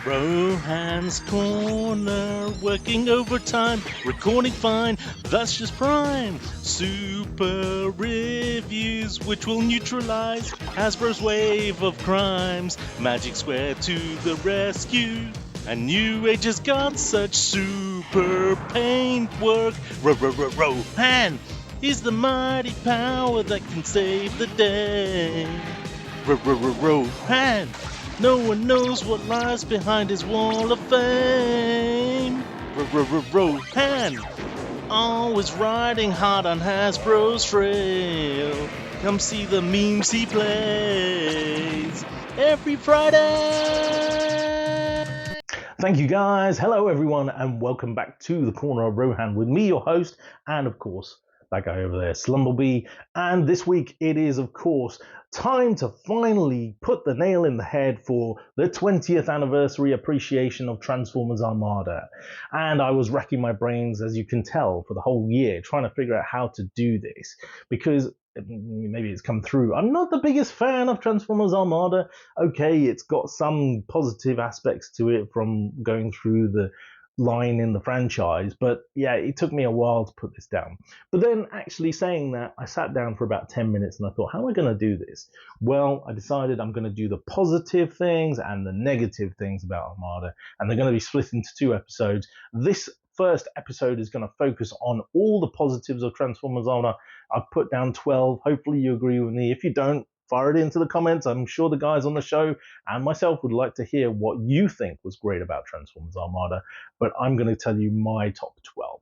Rohan's Corner, working overtime, recording fine, that's just prime. Super reviews, which will neutralize Hasbro's wave of crimes. Magic Square to the rescue, and New Age has got such super paintwork. Rohan is the mighty power that can save the day. Rohan, no one knows what lies behind his wall of fame. Rohan, always riding hard on Hasbro's trail. Come see the memes he plays every Friday. Thank you guys. Hello everyone, and welcome back to the Corner of Rohan with me, your host, and of course, that guy over there, Slumblebee. And this week it is, of course, time to finally put the nail in the head for the 20th anniversary appreciation of Transformers Armada. And I was racking my brains, as you can tell, for the whole year, trying to figure out how to do this, because maybe it's come through. I'm not the biggest fan of Transformers Armada. Okay, it's got some positive aspects to it from going through the line in the franchise, but yeah, it took me a while to put this down. But then actually saying that, I sat down for about 10 minutes and I thought, how am I going to do this? Well, I decided I'm going to do the positive things and the negative things about Armada, and they're going to be split into two episodes. This first episode is going to focus on all the positives of Transformers Armada. I've put down 12. Hopefully you agree with me. If you don't, fire it into the comments. I'm sure the guys on the show and myself would like to hear what you think was great about Transformers Armada, but I'm going to tell you my top 12.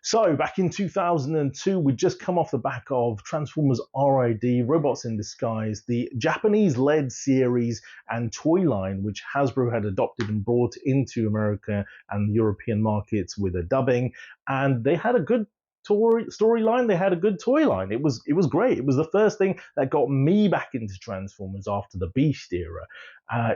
So back in 2002, we'd just come off the back of Transformers RID, Robots in Disguise, the Japanese-led series and toy line, which Hasbro had adopted and brought into America and European markets with a dubbing, and they had a good storyline. They had a good toy line. It was great. It was the first thing that got me back into Transformers after the Beast era,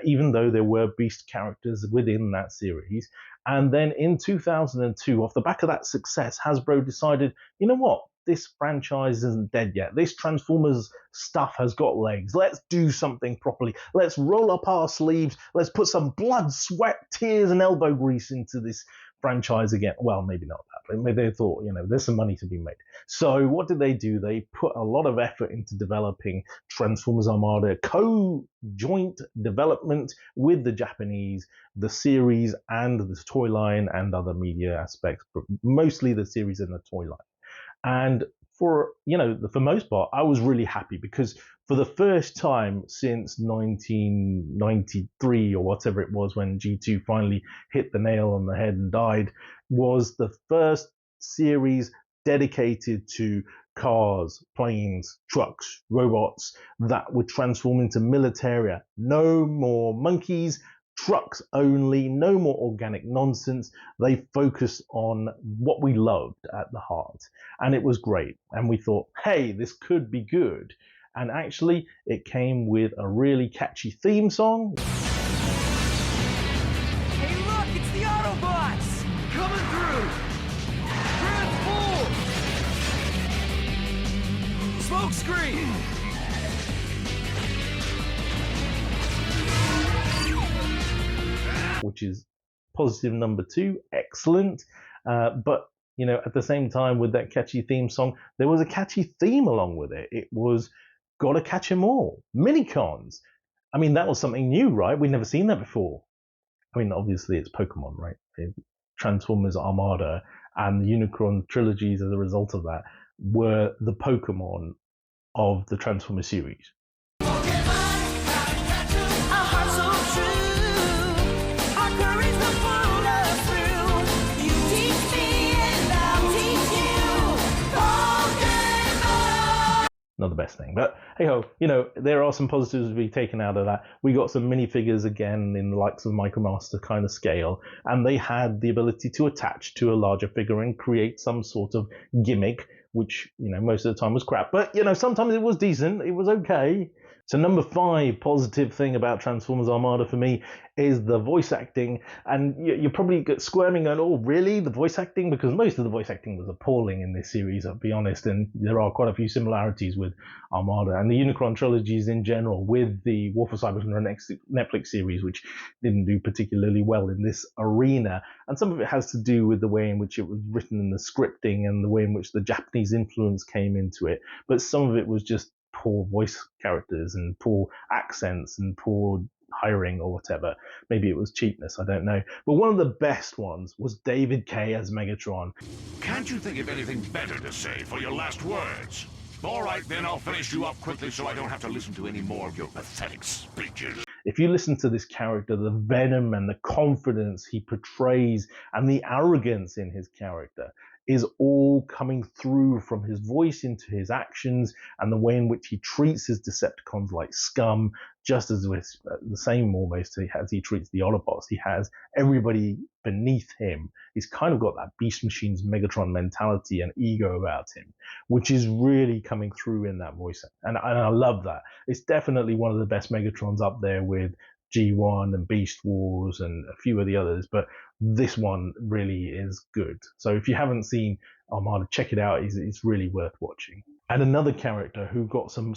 even though there were Beast characters within that series. And then in 2002, off the back of that success, Hasbro decided, you know what? This franchise isn't dead yet. This Transformers stuff has got legs. Let's do something properly. Let's roll up our sleeves. Let's put some blood, sweat, tears, and elbow grease into this franchise again. Well, maybe not that, but maybe they thought, there's some money to be made. So what did they do? They put a lot of effort into developing Transformers Armada, co-joint development with the Japanese, the series and the toy line and other media aspects, but mostly the series and the toy line. And for most part, I was really happy because for the first time since 1993 or whatever it was when G2 finally hit the nail on the head and died, was the first series dedicated to cars, planes, trucks, robots that would transform into militaria. No more monkeys, trucks only, no more organic nonsense. They focused on what we loved at the heart. And it was great. And we thought, hey, this could be good. And actually, it came with a really catchy theme song. Hey, look, it's the Autobots! Coming through! Transform! Smoke screen! Which is positive number 2, excellent. But at the same time, with that catchy theme song, there was a catchy theme along with it. It was Gotta Catch 'Em All, Minicons. I mean, that was something new, right? We'd never seen that before. I mean, obviously it's Pokemon, right? Transformers Armada and the Unicron trilogies as a result of that were the Pokemon of the Transformers series. Not the best thing, but hey ho, there are some positives to be taken out of that. We got some minifigures again in the likes of Micromaster kind of scale, and they had the ability to attach to a larger figure and create some sort of gimmick, which most of the time was crap, but sometimes it was decent, it was okay. So number 5 positive thing about Transformers Armada for me is the voice acting. And you're probably squirming going, oh, really? The voice acting? Because most of the voice acting was appalling in this series, I'll be honest. And there are quite a few similarities with Armada and the Unicron trilogies in general, with the War for Cybertron Netflix series, which didn't do particularly well in this arena. And some of it has to do with the way in which it was written in the scripting and the way in which the Japanese influence came into it. But some of it was just poor voice characters and poor accents and poor hiring or whatever. Maybe it was cheapness, I don't know. But one of the best ones was David Kaye as Megatron. Can't you think of anything better to say for your last words? All right, then I'll finish you up quickly so I don't have to listen to any more of your pathetic speeches. If you listen to this character, the venom and the confidence he portrays and the arrogance in his character is all coming through from his voice into his actions and the way in which he treats his Decepticons like scum, just as with the same almost as he treats the Autobots. He has everybody beneath him. He's kind of got that Beast Machine's Megatron mentality and ego about him, which is really coming through in that voice. And I love that. It's definitely one of the best Megatrons up there with G1 and Beast Wars and a few of the others, but this one really is good. So if you haven't seen Armada, check it out. It's really worth watching. And another character who got some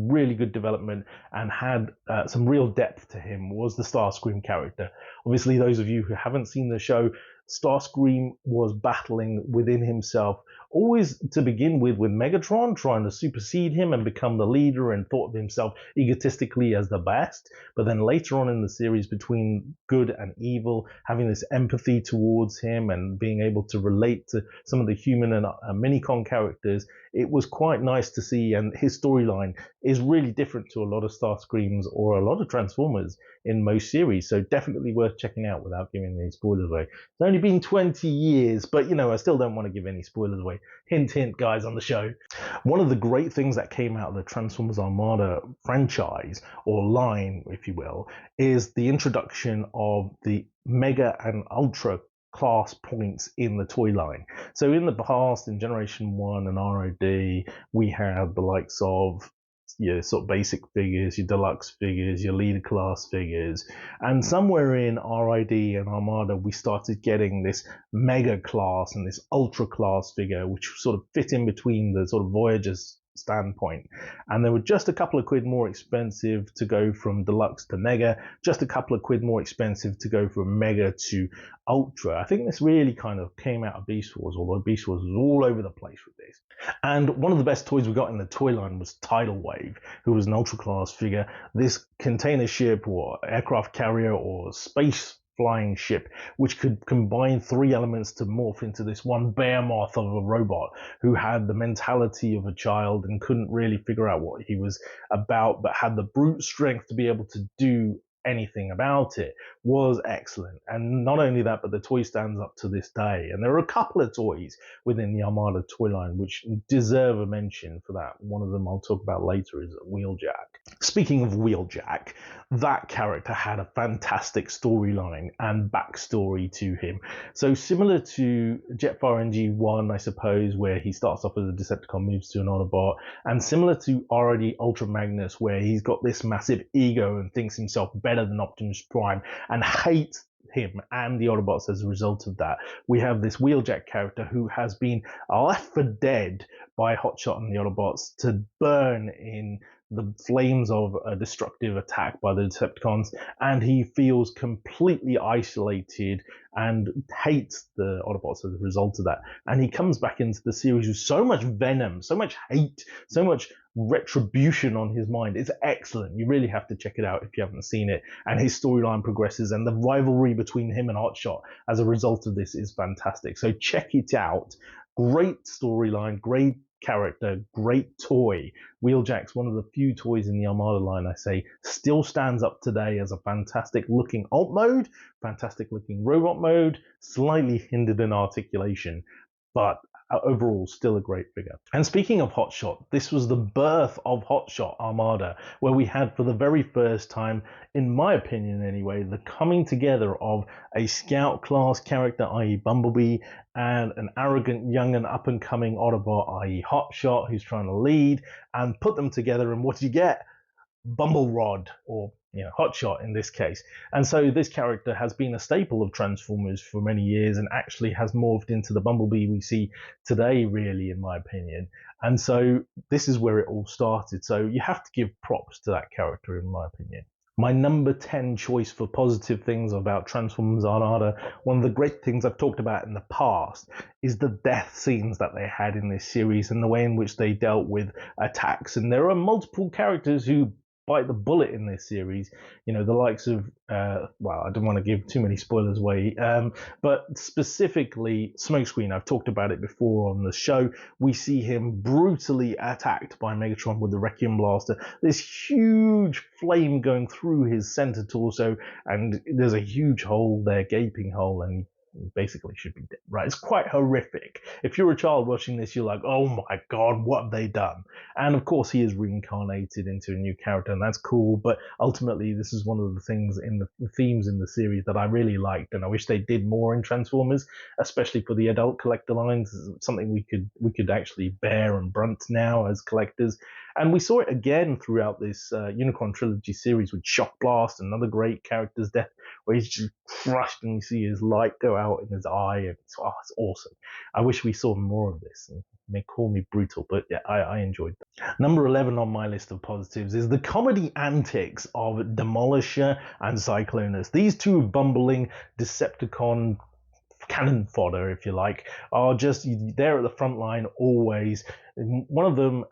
really good development and had some real depth to him was the Starscream character. Obviously, those of you who haven't seen the show, Starscream was battling within himself, always to begin with Megatron, trying to supersede him and become the leader, and thought of himself egotistically as the best. But then later on in the series, between good and evil, having this empathy towards him and being able to relate to some of the human and Minicon characters, it was quite nice to see. And his storyline is really different to a lot of Starscreams or a lot of Transformers in most series. So definitely worth checking out without giving any spoilers away. It's only been 20 years, but I still don't want to give any spoilers away. Hint, hint, guys on the show. One of the great things that came out of the Transformers Armada franchise, or line, if you will, is the introduction of the Mega and Ultra class points in the toy line. So in the past, in Generation 1 and ROD, we had the likes of your sort of basic figures, your deluxe figures, your leader class figures, and somewhere in RID and Armada we started getting this mega class and this ultra class figure, which sort of fit in between the sort of Voyagers standpoint. And they were just a couple of quid more expensive to go from deluxe to mega, just a couple of quid more expensive to go from mega to ultra. I think this really kind of came out of Beast Wars, although Beast Wars was all over the place with this. And one of the best toys we got in the toy line was Tidal Wave, who was an ultra class figure. This container ship or aircraft carrier or space flying ship, which could combine 3 elements to morph into this one behemoth of a robot who had the mentality of a child and couldn't really figure out what he was about, but had the brute strength to be able to do anything about it, was excellent. And not only that, but the toy stands up to this day. And there are a couple of toys within the Armada toy line which deserve a mention for that. One of them I'll talk about later is Wheeljack. Speaking of Wheeljack, that character had a fantastic storyline and backstory to him. So similar to Jetfire NG1, I suppose, where he starts off as a Decepticon, moves to an Autobot, and similar to already Ultra Magnus, where he's got this massive ego and thinks himself better than Optimus Prime and hates him and the Autobots as a result of that. We have this Wheeljack character who has been left for dead by Hotshot and the Autobots to burn in the flames of a destructive attack by the Decepticons, and he feels completely isolated and hates the Autobots as a result of that. And he comes back into the series with so much venom, so much hate, so much retribution on his mind. It's excellent. You really have to check it out if you haven't seen it. And his storyline progresses, and the rivalry between him and Hotshot as a result of this is fantastic. So check it out. Great storyline, great character, great toy. Wheeljack's one of the few toys in the Armada line, I say, still stands up today as a fantastic looking alt mode, fantastic looking robot mode, slightly hindered in articulation, but overall still a great figure. And speaking of Hotshot, this was the birth of Hotshot Armada, where we had for the very first time, in my opinion anyway, the coming together of a scout class character, i.e. Bumblebee, and an arrogant young and up and coming Autobot, i.e. Hotshot, who's trying to lead, and put them together, and what do you get? Bumblebee, or Hotshot in this case. And so this character has been a staple of Transformers for many years, and actually has morphed into the Bumblebee we see today, really, in my opinion. And so this is where it all started. So you have to give props to that character, in my opinion. My number 10 choice for positive things about Transformers Armada, one of the great things I've talked about in the past, is the death scenes that they had in this series and the way in which they dealt with attacks. And there are multiple characters who bite the bullet in this series, the likes of I don't want to give too many spoilers away, but specifically Smokescreen. I've talked about it before on the show. We see him brutally attacked by Megatron with the Requiem Blaster, this huge flame going through his center torso, and there's a huge hole there, gaping hole, and basically should be dead, right? It's quite horrific. If you're a child watching this, you're like, oh my god, what have they done? And of course he is reincarnated into a new character, and that's cool, but ultimately this is one of the things in the themes in the series that I really liked, and I wish they did more in Transformers, especially for the adult collector lines. It's something we could actually bear and brunt now as collectors. And we saw it again throughout this Unicron trilogy series with Shock Blast, another great character's death, where he's just crushed and you see his light go out in his eye, and it's awesome. I wish we saw more of this. And may call me brutal, but yeah, I enjoyed that. Number 11 on my list of positives is the comedy antics of Demolisher and Cyclonus. These two bumbling Decepticon cannon fodder, if you like, are just there at the front line always. One of them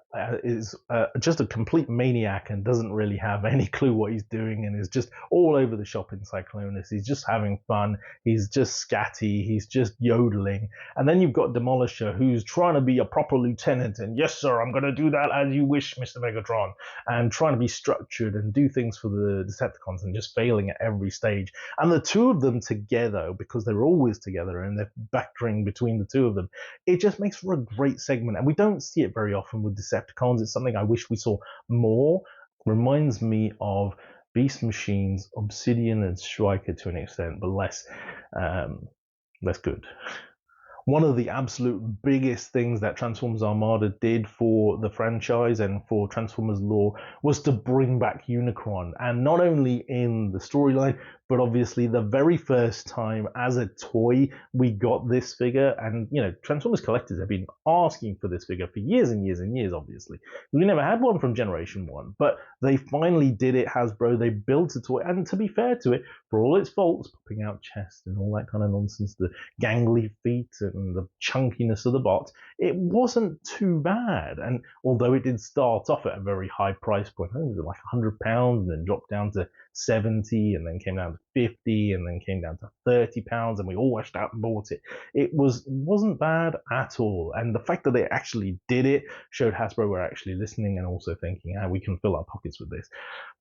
is just a complete maniac and doesn't really have any clue what he's doing, and is just all over the shop in Cyclonus. He's just having fun. He's just scatty. He's just yodeling. And then you've got Demolisher, who's trying to be a proper lieutenant, and yes, sir, I'm going to do that as you wish, Mr. Megatron, and trying to be structured and do things for the Decepticons, and just failing at every stage. And the two of them together, because they're always together and they're battering between the two of them, it just makes for a great segment. And we don't see it very often with Decepticons. It's something I wish we saw more. Reminds me of Beast Machines, Obsidian, and Striker to an extent, but less good. One of the absolute biggest things that Transformers Armada did for the franchise and for Transformers lore was to bring back Unicron, and not only in the storyline, but obviously the very first time as a toy we got this figure. And Transformers collectors have been asking for this figure for years and years and years. Obviously we never had one from Generation 1, but they finally did it. Hasbro, they built a toy, and to be fair to it, for all its faults, popping out chest and all that kind of nonsense, the gangly feet and the chunkiness of the bot, it wasn't too bad. And although it did start off at a very high price point, I think it was like £100, and then dropped down to 70, and then came down to 50, and then came down to £30, and we all rushed out and bought it. It wasn't bad at all. And the fact that they actually did it showed Hasbro were actually listening, and also thinking, we can fill our pockets with this.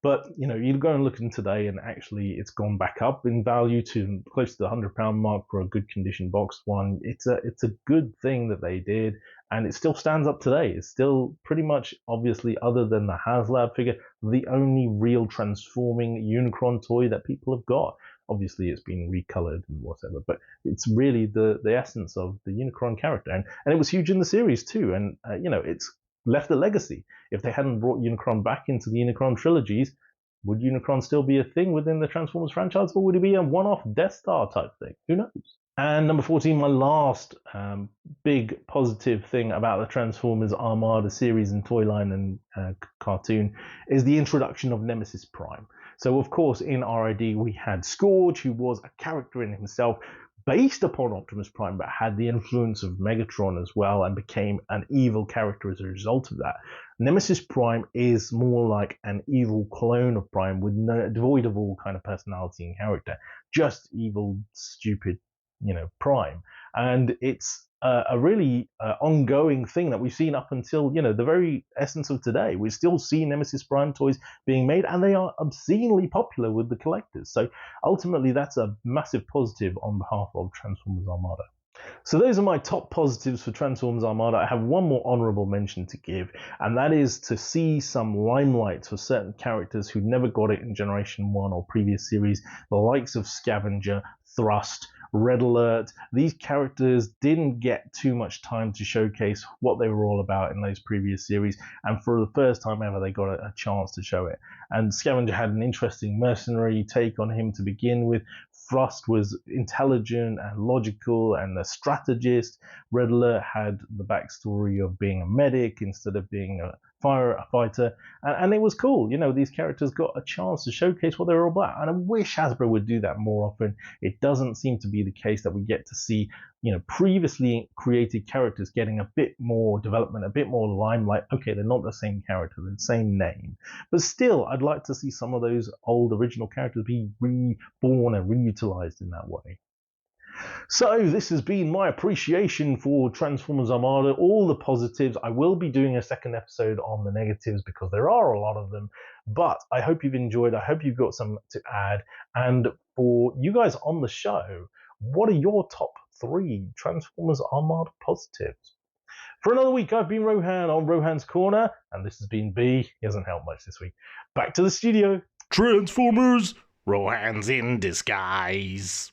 But you go and look in today, and actually it's gone back up in value to close to the £100 mark for a good condition boxed one. It's a good thing that they did, and it still stands up today. It's still pretty much, obviously, other than the HasLab figure, the only real transforming Unicron toy that people have got. Obviously, it's been recolored and whatever, but it's really the essence of the Unicron character, and it was huge in the series too. And it's left a legacy. If they hadn't brought Unicron back into the Unicron trilogies, would Unicron still be a thing within the Transformers franchise, or would it be a one-off Death Star type thing? Who knows? And number 14, my last big positive thing about the Transformers Armada series and toy line and cartoon is the introduction of Nemesis Prime. So, of course, in RID we had Scourge, who was a character in himself, based upon Optimus Prime, but had the influence of Megatron as well, and became an evil character as a result of that. Nemesis Prime is more like an evil clone of Prime, with devoid of all kind of personality and character, just evil, stupid, Prime. And it's a really ongoing thing that we've seen up until the very essence of today. We still see Nemesis Prime toys being made, and they are obscenely popular with the collectors. So ultimately that's a massive positive on behalf of Transformers Armada. So those are my top positives for Transformers Armada. I have one more honourable mention to give, and that is to see some limelight for certain characters who never got it in Generation 1 or previous series, the likes of Scavenger, Thrust, Red Alert. These characters didn't get too much time to showcase what they were all about in those previous series, and for the first time ever they got a chance to show it. And Scavenger had an interesting mercenary take on him to begin with. Frost was intelligent and logical and a strategist. Red Alert had the backstory of being a medic instead of being a firefighter, and it was cool. These characters got a chance to showcase what they were all about, and I wish Hasbro would do that more often. It doesn't seem to be the case that we get to see previously created characters getting a bit more development, a bit more limelight. Okay, they're not the same character, they're the same name, but still, I'd like to see some of those old original characters be reborn and reutilized in that way. So this has been my appreciation for Transformers Armada, all the positives. I will be doing a second episode on the negatives because there are a lot of them, but I hope you've enjoyed. I hope you've got some to add. And for you guys on the show, what are your top 3 Transformers Armada positives? For another week, I've been Rohan on Rohan's Corner, and this has been B. He hasn't helped much this week. Back to the studio. Transformers, Rohan's in disguise.